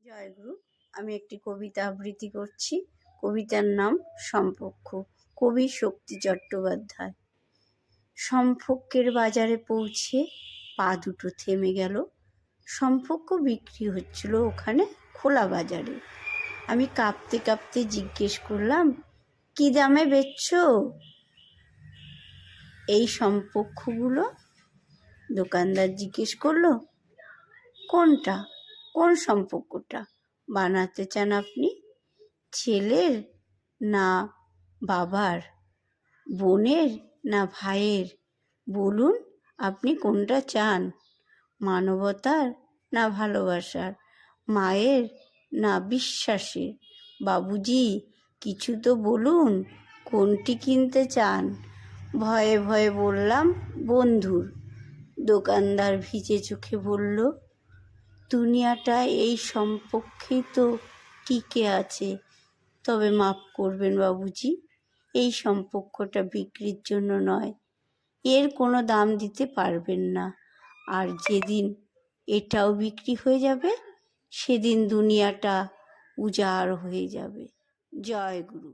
জয়গুরু। আমি একটি কবিতা আবৃত্তি করছি। কবিতার নাম সম্পর্ক, কবি শক্তি চট্টোপাধ্যায়। সম্পর্কের বাজারে পৌঁছে পা দুটো থেমে গেল। সম্পর্ক বিক্রি হচ্ছিল ওখানে খোলা বাজারে। আমি কাঁপতে কাঁপতে জিজ্ঞেস করলাম, কি দামে বেচছো এই সম্পর্কগুলো? দোকানদার জিজ্ঞেস করলো, কোনটা, কোন সম্পর্কটা বানাতে চান আপনি? ছেলের না বাবার, বোনের না ভাইয়ের? বলুন আপনি কোনটা চান? মানবতার না ভালোবাসার? মায়ের না বিশ্বাসের? বাবুজি কিছু তো বলুন, কোনটি কিনতে চান? ভয়ে ভয়ে বললাম বন্ধুর। দোকানদার ভিজে চোখে বলল, দুনিয়াটা এই সম্পর্কেই তো টিকে আছে। তবে মাফ করবেন বাবুজি, এই সম্পর্কটা বিক্রির জন্য নয়। এর কোনো দাম দিতে পারবেন না। আর যেদিন এটাও বিক্রি হয়ে যাবে সেদিন দুনিয়াটা উজাড় হয়ে যাবে। জয় গুরু।